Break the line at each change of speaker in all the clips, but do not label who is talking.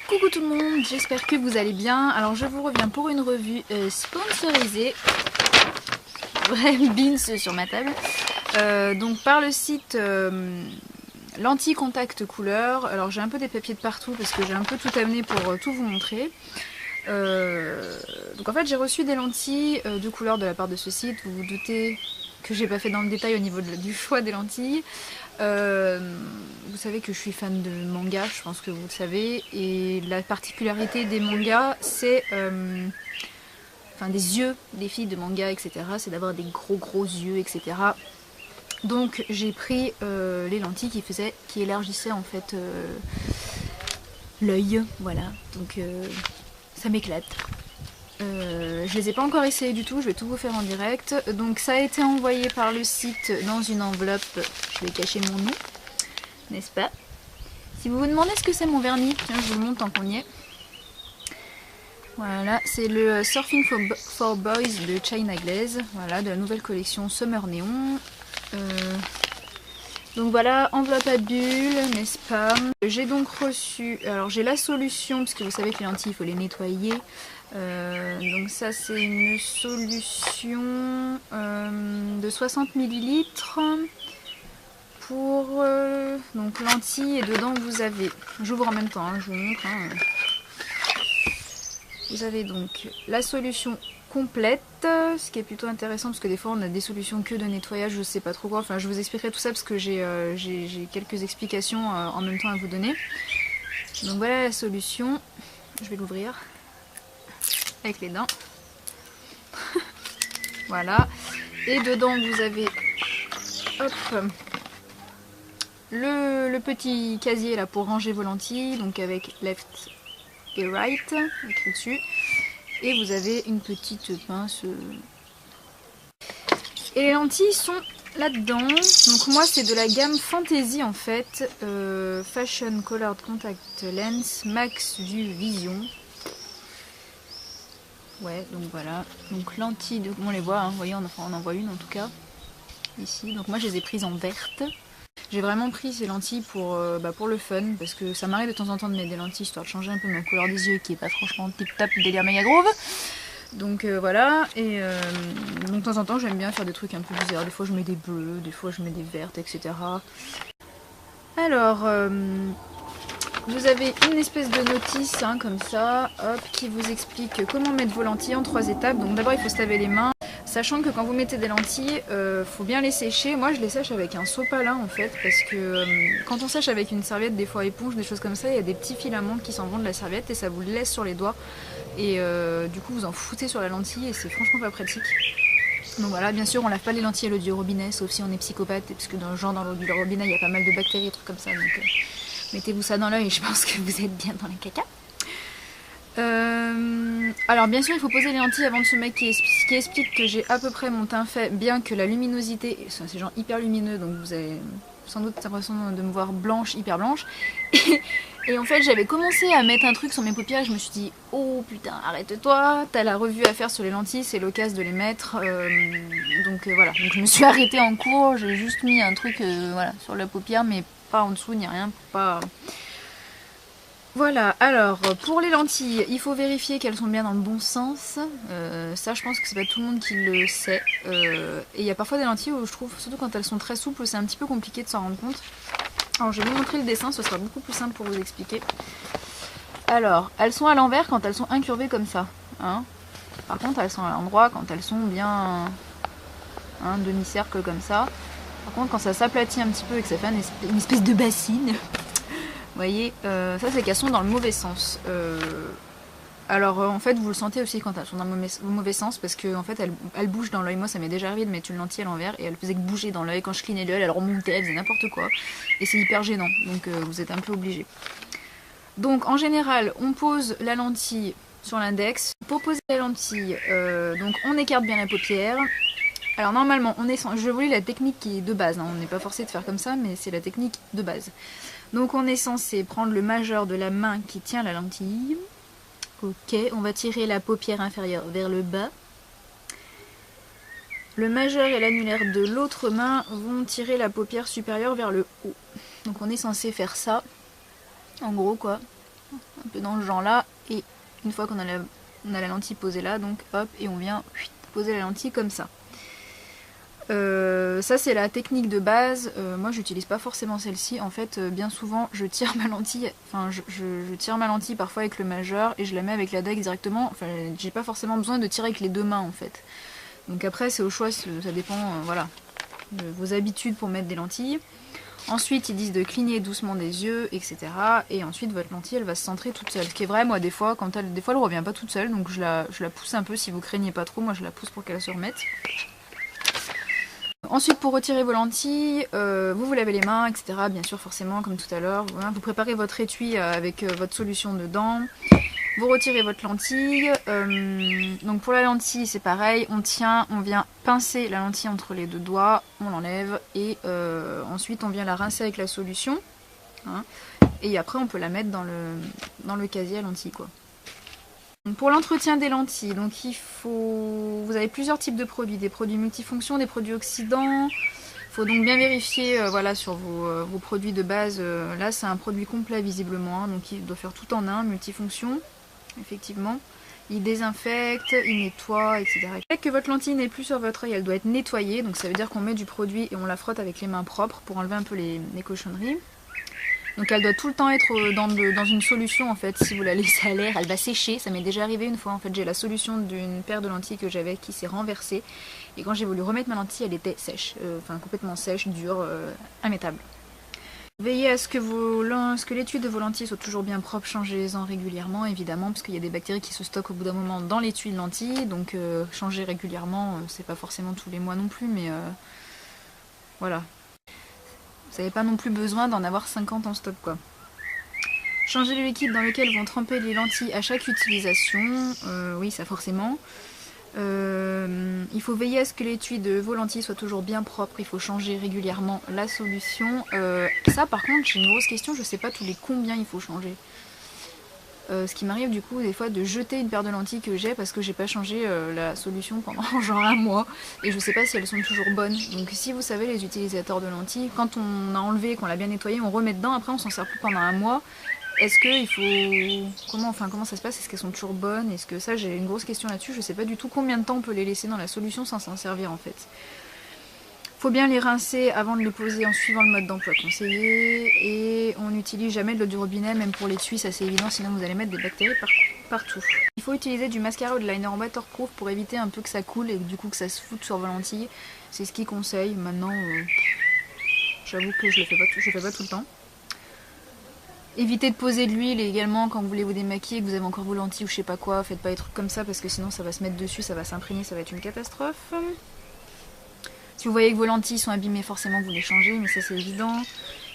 Coucou tout le monde, j'espère que vous allez bien. Alors je vous reviens pour une revue sponsorisée. Vrai beans sur ma table. Donc par le site Lentilles Contact Couleur. Alors j'ai un peu des papiers de partout parce que j'ai un peu tout amené pour tout vous montrer. Donc en fait j'ai reçu des lentilles de couleur de la part de ce site. Vous vous doutez que j'ai pas fait dans le détail au niveau du choix des lentilles. Vous savez que je suis fan de manga, je pense que vous le savez, et la particularité des mangas, c'est, enfin des yeux des filles de manga, etc., c'est d'avoir des gros yeux, etc. Donc j'ai pris les lentilles qui élargissaient en fait l'œil, voilà, donc ça m'éclate. Je les ai pas encore essayés du tout, je vais tout vous faire en direct. Donc ça a été envoyé par le site dans une enveloppe, je vais cacher mon nom, n'est-ce pas? Si vous vous demandez ce que c'est mon vernis, tiens je vous le montre tant qu'on y est. Voilà, c'est le Surfing for Boys de China Glaze, voilà, de la nouvelle collection Summer Neon. Donc voilà, enveloppe à bulles, n'est-ce pas? J'ai donc reçu, alors j'ai la solution, puisque vous savez que les lentilles il faut les nettoyer. Donc ça c'est une solution de 60 ml pour donc lentilles, et dedans vous avez, j'ouvre en même temps, hein, je vous montre, hein. Vous avez donc la solution complète, ce qui est plutôt intéressant parce que des fois on a des solutions que de nettoyage, je sais pas trop quoi, enfin je vous expliquerai tout ça parce que j'ai quelques explications en même temps à vous donner. Donc voilà la solution, je vais l'ouvrir avec les dents. Voilà, et dedans vous avez hop, le petit casier là pour ranger vos lentilles, donc avec left et right écrit dessus, et vous avez une petite pince et les lentilles sont là-dedans. Donc moi c'est de la gamme Fantasy en fait, Fashion Colored Contact Lens Max View Vision. Ouais, donc voilà, donc lentilles, on les voit, hein, vous voyez, on en voit une en tout cas, ici, donc moi je les ai prises en verte. J'ai vraiment pris ces lentilles pour le fun, parce que ça m'arrive de temps en temps de mettre des lentilles, histoire de changer un peu ma couleur des yeux, qui est pas franchement tip-top délire méga groove. Donc voilà, et donc de temps en temps j'aime bien faire des trucs un peu bizarres, des fois je mets des bleus, des fois je mets des vertes, etc. Alors... vous avez une espèce de notice hein, comme ça, hop, qui vous explique comment mettre vos lentilles en 3 étapes. Donc d'abord il faut se laver les mains, sachant que quand vous mettez des lentilles, faut bien les sécher. Moi je les sèche avec un sopalin en fait, parce que quand on sèche avec une serviette, des fois éponge, des choses comme ça, il y a des petits filaments qui s'en vont de la serviette et ça vous laisse sur les doigts. Et du coup vous en foutez sur la lentille et c'est franchement pas pratique. Donc voilà, bien sûr on lave pas les lentilles à l'eau du robinet, sauf si on est psychopathe, parce que dans l'eau du robinet il y a pas mal de bactéries et trucs comme ça. Donc, mettez-vous ça dans l'œil et je pense que vous êtes bien dans les caca. Alors bien sûr il faut poser les lentilles avant de se maquiller, ce qui explique que j'ai à peu près mon teint fait, bien que la luminosité, c'est genre hyper lumineux, donc vous avez sans doute l'impression de me voir blanche, hyper blanche. Et en fait j'avais commencé à mettre un truc sur mes paupières et je me suis dit oh putain arrête-toi, t'as la revue à faire sur les lentilles, c'est l'occasion de les mettre. Donc voilà, donc je me suis arrêtée en cours, j'ai juste mis un truc voilà, sur la paupière mais pas en dessous ni rien, pas... Voilà, alors pour les lentilles, il faut vérifier qu'elles sont bien dans le bon sens. Ça je pense que c'est pas tout le monde qui le sait. Et il y a parfois des lentilles où je trouve, surtout quand elles sont très souples, c'est un petit peu compliqué de s'en rendre compte. Alors je vais vous montrer le dessin, ce sera beaucoup plus simple pour vous expliquer. Alors, elles sont à l'envers quand elles sont incurvées comme ça. Hein. Par contre, elles sont à l'endroit quand elles sont bien un demi-cercle comme ça. Par contre, quand ça s'aplatit un petit peu et que ça fait une espèce de bassine, vous voyez, ça c'est qu'elles sont dans le mauvais sens. Alors en fait, vous le sentez aussi quand elles sont dans le mauvais sens, parce que en fait, elles bougent dans l'œil. Moi, ça m'est déjà arrivé de mettre une lentille à l'envers et elle faisait que bouger dans l'œil. Quand je clignais l'œil, elle remontait, elle faisait n'importe quoi. Et c'est hyper gênant, donc vous êtes un peu obligé. Donc en général, on pose la lentille sur l'index. Pour poser la lentille, donc on écarte bien la paupière. Alors normalement, je vous lis la technique qui est de base, hein. On n'est pas forcé de faire comme ça, mais c'est la technique de base. Donc on est censé prendre le majeur de la main qui tient la lentille. Ok, on va tirer la paupière inférieure vers le bas. Le majeur et l'annulaire de l'autre main vont tirer la paupière supérieure vers le haut. Donc on est censé faire ça, en gros quoi. un peu dans ce genre là, et une fois qu'on a la lentille posée là, donc hop, et on vient poser la lentille comme ça. Ça c'est la technique de base. Moi j'utilise pas forcément celle-ci, en fait bien souvent je tire ma lentille, enfin je tire ma lentille parfois avec le majeur et je la mets avec la dague directement, enfin j'ai pas forcément besoin de tirer avec les deux mains en fait. Donc après c'est au choix, ça dépend voilà, de vos habitudes pour mettre des lentilles. Ensuite ils disent de cligner doucement des yeux, etc. Et ensuite votre lentille elle va se centrer toute seule. Ce qui est vrai, moi des fois elle revient pas toute seule, donc je la pousse un peu si vous craignez pas trop, moi je la pousse pour qu'elle se remette. Ensuite pour retirer vos lentilles, vous lavez les mains, etc. Bien sûr forcément comme tout à l'heure. Voilà, vous préparez votre étui avec votre solution dedans. Vous retirez votre lentille. Donc pour la lentille c'est pareil, on tient, on vient pincer la lentille entre les deux doigts, on l'enlève et ensuite on vient la rincer avec la solution. Hein, et après on peut la mettre dans le casier à lentilles quoi. Pour l'entretien des lentilles, donc vous avez plusieurs types de produits, des produits multifonctions, des produits oxydants. Il faut donc bien vérifier voilà, sur vos produits de base. Là c'est un produit complet visiblement, hein, donc il doit faire tout en un, multifonction, effectivement. Il désinfecte, il nettoie, etc. Dès que votre lentille n'est plus sur votre œil, elle doit être nettoyée, donc ça veut dire qu'on met du produit et on la frotte avec les mains propres pour enlever un peu les cochonneries. Donc elle doit tout le temps être dans une solution en fait, si vous la laissez à l'air, elle va sécher, ça m'est déjà arrivé une fois en fait, j'ai la solution d'une paire de lentilles que j'avais qui s'est renversée, et quand j'ai voulu remettre ma lentille, elle était sèche, enfin complètement sèche, dure, immettable. Veillez à ce que l'étui de vos lentilles soit toujours bien propre, changez-en régulièrement évidemment, parce qu'il y a des bactéries qui se stockent au bout d'un moment dans l'étui de lentilles, donc changer régulièrement, c'est pas forcément tous les mois non plus, mais voilà. Vous n'avez pas non plus besoin d'en avoir 50 en stock quoi. Changez le liquide dans lequel vont tremper les lentilles à chaque utilisation, oui ça forcément. Il faut veiller à ce que l'étui de vos lentilles soit toujours bien propre, il faut changer régulièrement la solution. Ça par contre j'ai une grosse question, je sais pas tous les combien il faut changer. Ce qui m'arrive du coup des fois de jeter une paire de lentilles que j'ai parce que j'ai pas changé la solution pendant genre un mois et je sais pas si elles sont toujours bonnes. Donc si vous savez les utilisateurs de lentilles, quand on a enlevé, qu'on l'a bien nettoyé, on remet dedans, après on s'en sert plus pendant un mois. Est-ce qu'il faut... Comment ça se passe? Est-ce qu'elles sont toujours bonnes? Est-ce que ça, j'ai une grosse question là-dessus, je sais pas du tout combien de temps on peut les laisser dans la solution sans s'en servir en fait. Faut bien les rincer avant de les poser en suivant le mode d'emploi conseillé. Et on n'utilise jamais de l'eau du robinet, même pour l'étui, ça c'est évident, sinon vous allez mettre des bactéries partout. Il faut utiliser du mascara ou de liner waterproof pour éviter un peu que ça coule et du coup que ça se foute sur vos lentilles. C'est ce qu'ils conseillent. Maintenant, j'avoue que je fais pas tout le temps. Évitez de poser de l'huile également quand vous voulez vous démaquiller, que vous avez encore vos lentilles ou je sais pas quoi. Faites pas des trucs comme ça parce que sinon ça va se mettre dessus, ça va s'imprégner, ça va être une catastrophe. Si vous voyez que vos lentilles sont abîmées, forcément vous les changez, mais ça c'est évident.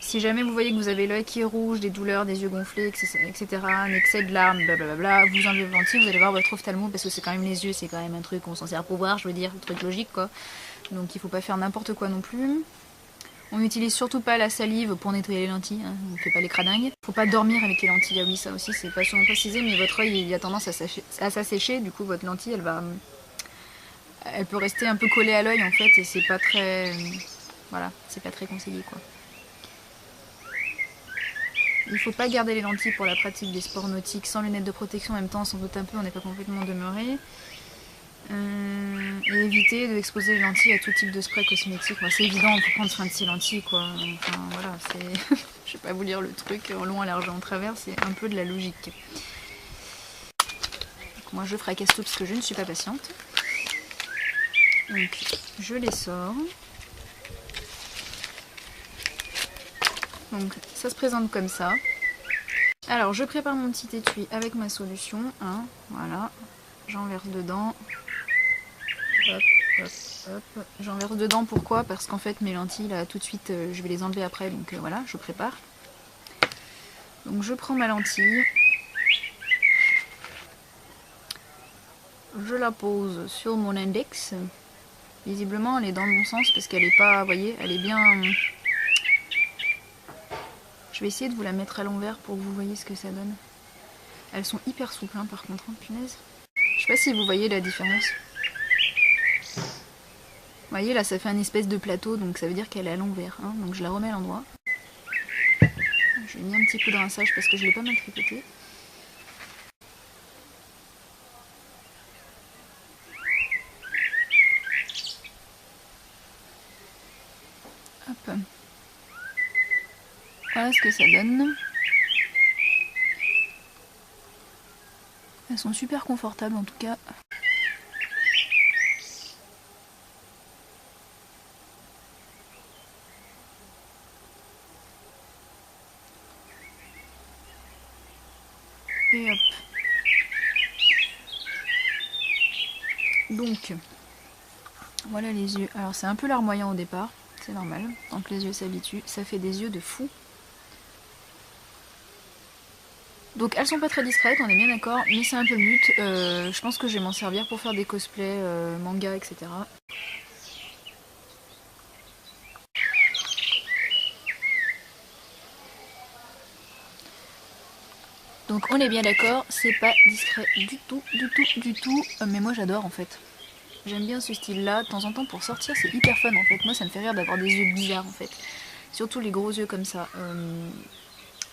Si jamais vous voyez que vous avez l'œil qui est rouge, des douleurs, des yeux gonflés, etc., un excès de larmes, blablabla, vous enlevez vos lentilles, vous allez voir votre ophtalmo parce que c'est quand même les yeux, c'est quand même un truc qu'on s'en sert pour voir, je veux dire, un truc logique quoi. Donc il faut pas faire n'importe quoi non plus. On n'utilise surtout pas la salive pour nettoyer les lentilles, hein, on ne fait pas les cradingues. Faut pas dormir avec les lentilles, ah oui ça aussi c'est pas souvent précisé, mais votre œil il a tendance à s'assécher, du coup votre lentille elle peut rester un peu collée à l'œil en fait et c'est pas très... voilà, c'est pas très conseillé quoi. Il faut pas garder les lentilles pour la pratique des sports nautiques sans lunettes de protection en même temps, sans doute un peu, on n'est pas complètement demeuré. Et éviter d'exposer les lentilles à tout type de spray cosmétique. Moi, c'est évident, on peut prendre soin de ses lentilles quoi. Enfin voilà, c'est... je vais pas vous lire le truc en long, en large, en travers, c'est un peu de la logique. Donc, moi je fracasse tout parce que je ne suis pas patiente. Donc je les sors. Donc ça se présente comme ça. Alors je prépare mon petit étui avec ma solution. Hein, voilà. J'en verse dedans. Hop, hop, hop. J'en verse dedans pourquoi? Parce qu'en fait mes lentilles là tout de suite je vais les enlever après. Donc voilà, je prépare. Donc je prends ma lentille. Je la pose sur mon index. Visiblement elle est dans le bon sens parce qu'elle est pas, vous voyez, elle est bien... Je vais essayer de vous la mettre à l'envers pour que vous voyez ce que ça donne. Elles sont hyper souples hein, par contre, hein, punaise. Je sais pas si vous voyez la différence. Vous voyez là ça fait un espèce de plateau donc ça veut dire qu'elle est à l'envers. Hein, donc je la remets à l'endroit. Je lui ai mis un petit coup de rinçage parce que je l'ai pas mal tripoté. Voilà ce que ça donne. Elles sont super confortables en tout cas. Et hop. Donc, voilà les yeux. Alors c'est un peu larmoyant au départ, c'est normal. Tant que les yeux s'habituent, ça fait des yeux de fou. Donc elles sont pas très discrètes, on est bien d'accord, mais c'est un peu le but. Je pense que je vais m'en servir pour faire des cosplays, manga, etc. Donc on est bien d'accord, c'est pas discret du tout, du tout. Mais moi j'adore en fait. J'aime bien ce style là, de temps en temps pour sortir c'est hyper fun en fait. Moi ça me fait rire d'avoir des yeux bizarres en fait. Surtout les gros yeux comme ça.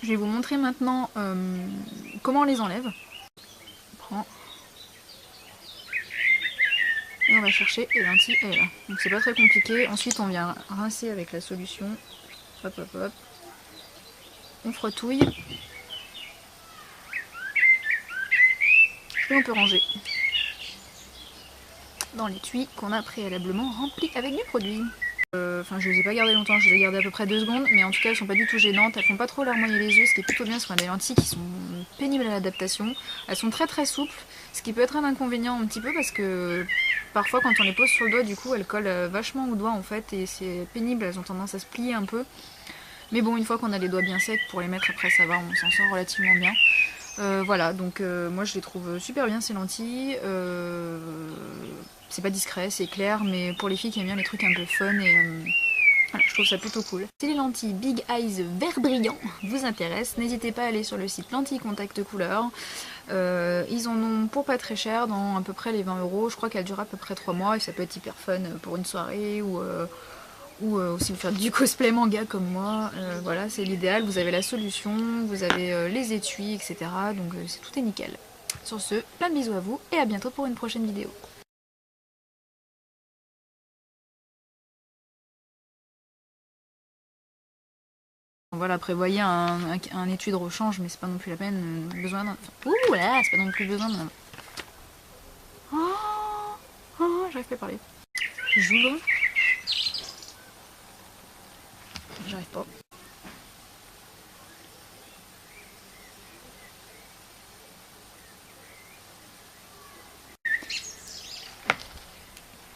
Je vais vous montrer maintenant comment on les enlève. On prend. Et on va chercher les lentilles, elle est là. Donc c'est pas très compliqué. Ensuite on vient rincer avec la solution. Hop hop hop. On frottouille. Et on peut ranger dans l'étui qu'on a préalablement rempli avec du produit. Enfin je les ai pas gardées longtemps, je les ai gardées à peu près 2 secondes, mais en tout cas elles sont pas du tout gênantes, elles font pas trop larmoyer les yeux, ce qui est plutôt bien, ce sont des lentilles qui sont pénibles à l'adaptation. Elles sont très très souples, ce qui peut être un inconvénient un petit peu parce que parfois quand on les pose sur le doigt du coup elles collent vachement au doigt en fait et c'est pénible, elles ont tendance à se plier un peu. Mais bon, une fois qu'on a les doigts bien secs pour les mettre après ça va, on s'en sort relativement bien. Voilà, donc moi je les trouve super bien ces lentilles. C'est pas discret, c'est clair, mais pour les filles qui aiment bien les trucs un peu fun et voilà, je trouve ça plutôt cool. Si les lentilles Big Eyes vert brillant vous intéressent, n'hésitez pas à aller sur le site Lentilles Contact Couleur. Ils en ont pour pas très cher, dans à peu près les 20 €. Je crois qu'elles durent à peu près 3 mois et ça peut être hyper fun pour une soirée ou aussi faire du cosplay manga comme moi. Voilà, c'est l'idéal. Vous avez la solution, vous avez les étuis, etc. Donc tout est nickel. Sur ce, plein de bisous à vous et à bientôt pour une prochaine vidéo. Voilà, prévoyez un étui de rechange, mais c'est pas non plus la peine. Besoin d'un. Ouh là, c'est pas non plus besoin d'un. Oh, oh, j'arrive pas à parler. J'ouvre. J'arrive pas.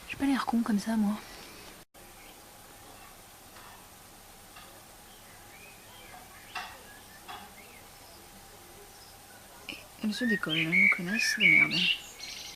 J'ai pas l'air con comme ça, moi. Elle se décolle, elle me connaissent de merde.